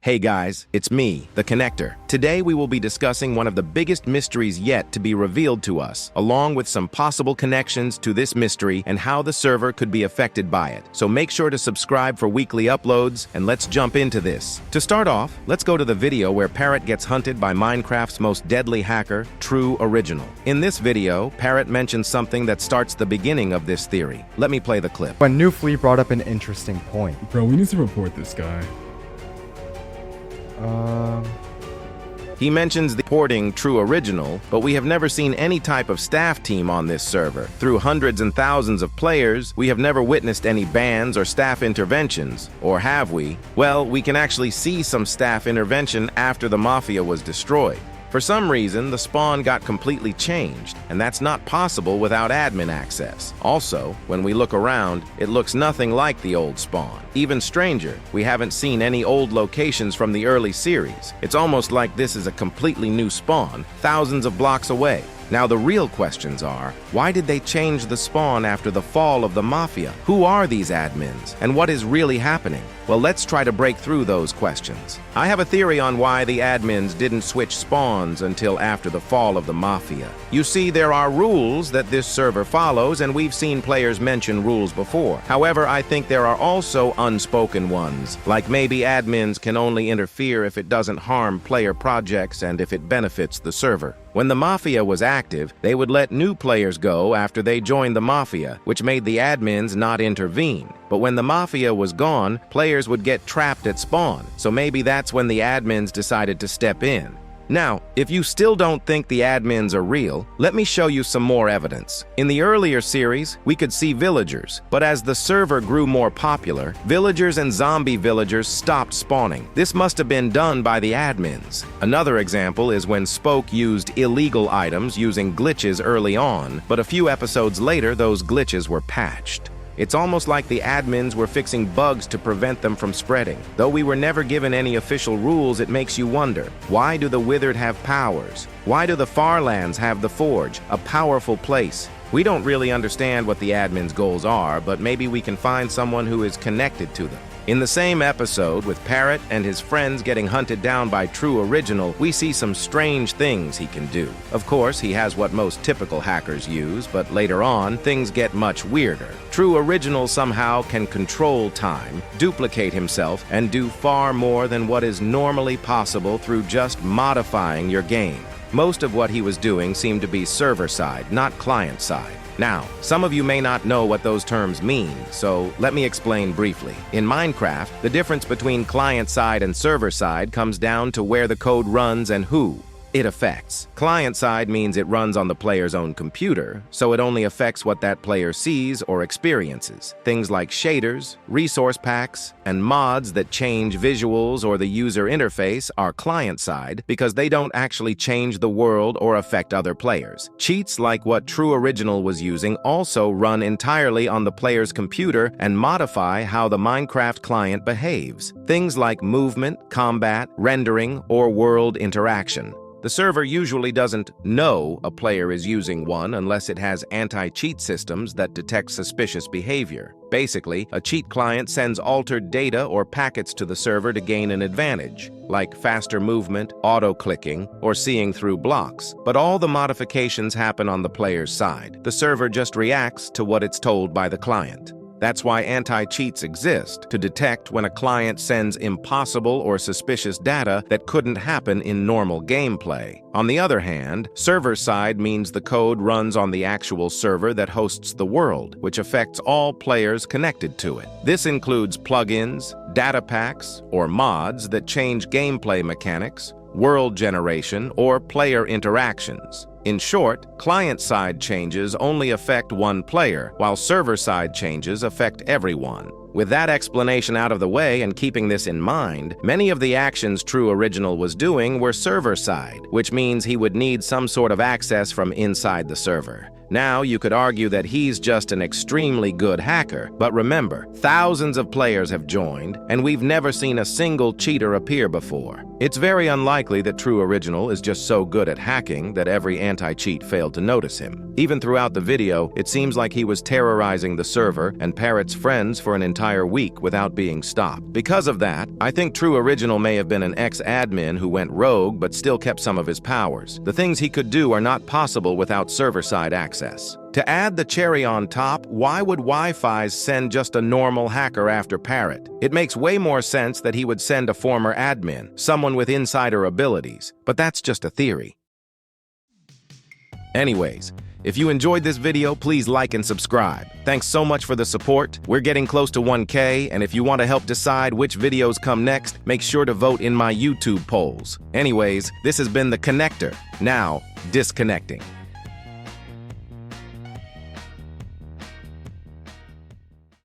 Hey guys, it's me, the Connector. Today we will be discussing one of the biggest mysteries yet to be revealed to us, along with some possible connections to this mystery and how the server could be affected by it. So make sure to subscribe for weekly uploads, and let's jump into this. To start off, let's go to the video where Parrot gets hunted by Minecraft's most deadly hacker, True Original. In this video, Parrot mentions something that starts the beginning of this theory. Let me play the clip. When Newfleet brought up an interesting point. Bro, we need to report this guy. He mentions the porting True Original, but we have never seen any type of staff team on this server. Through hundreds and thousands of players, we have never witnessed any bans or staff interventions. Or have we? Well, we can actually see some staff intervention after the Mafia was destroyed. For some reason, the spawn got completely changed, and that's not possible without admin access. Also, when we look around, it looks nothing like the old spawn. Even stranger, we haven't seen any old locations from the early series. It's almost like this is a completely new spawn, thousands of blocks away. Now the real questions are, why did they change the spawn after the fall of the Mafia? Who are these admins? And what is really happening? Well, let's try to break through those questions. I have a theory on why the admins didn't switch spawns until after the fall of the Mafia. You see, there are rules that this server follows, and we've seen players mention rules before. However, I think there are also unspoken ones, like maybe admins can only interfere if it doesn't harm player projects and if it benefits the server. When the Mafia was active, they would let new players go after they joined the Mafia, which made the admins not intervene. But when the Mafia was gone, players would get trapped at spawn, so maybe that's when the admins decided to step in. Now, if you still don't think the admins are real, let me show you some more evidence. In the earlier series, we could see villagers, but as the server grew more popular, villagers and zombie villagers stopped spawning. This must have been done by the admins. Another example is when Spoke used illegal items using glitches early on, but a few episodes later, those glitches were patched. It's almost like the admins were fixing bugs to prevent them from spreading. Though we were never given any official rules, it makes you wonder, why do the Withered have powers? Why do the Farlands have the Forge, a powerful place? We don't really understand what the admins' goals are, but maybe we can find someone who is connected to them. In the same episode, with Parrot and his friends getting hunted down by True Original, we see some strange things he can do. Of course, he has what most typical hackers use, but later on, things get much weirder. True Original somehow can control time, duplicate himself, and do far more than what is normally possible through just modifying your game. Most of what he was doing seemed to be server-side, not client-side. Now, some of you may not know what those terms mean, so let me explain briefly. In Minecraft, the difference between client-side and server-side comes down to where the code runs and who it affects. Client-side means it runs on the player's own computer, so it only affects what that player sees or experiences. Things like shaders, resource packs, and mods that change visuals or the user interface are client-side because they don't actually change the world or affect other players. Cheats like what True Original was using also run entirely on the player's computer and modify how the Minecraft client behaves. Things like movement, combat, rendering, or world interaction. The server usually doesn't know a player is using one unless it has anti-cheat systems that detect suspicious behavior. Basically, a cheat client sends altered data or packets to the server to gain an advantage, like faster movement, auto-clicking, or seeing through blocks. But all the modifications happen on the player's side. The server just reacts to what it's told by the client. That's why anti-cheats exist, to detect when a client sends impossible or suspicious data that couldn't happen in normal gameplay. On the other hand, server-side means the code runs on the actual server that hosts the world, which affects all players connected to it. This includes plugins, data packs, or mods that change gameplay mechanics, world generation, or player interactions. In short, client-side changes only affect one player, while server-side changes affect everyone. With that explanation out of the way and keeping this in mind, many of the actions True Original was doing were server-side, which means he would need some sort of access from inside the server. Now, you could argue that he's just an extremely good hacker, but remember, thousands of players have joined, and we've never seen a single cheater appear before. It's very unlikely that True Original is just so good at hacking that every anti-cheat failed to notice him. Even throughout the video, it seems like he was terrorizing the server and Parrot's friends for an entire week without being stopped. Because of that, I think True Original may have been an ex-admin who went rogue but still kept some of his powers. The things he could do are not possible without server-side access. To add the cherry on top, why would Wifies send just a normal hacker after Parrot? It makes way more sense that he would send a former admin, someone with insider abilities, but that's just a theory. Anyways, if you enjoyed this video, please like and subscribe. Thanks so much for the support. We're getting close to 1K, and if you want to help decide which videos come next, make sure to vote in my YouTube polls. Anyways, this has been The Connector, now disconnecting.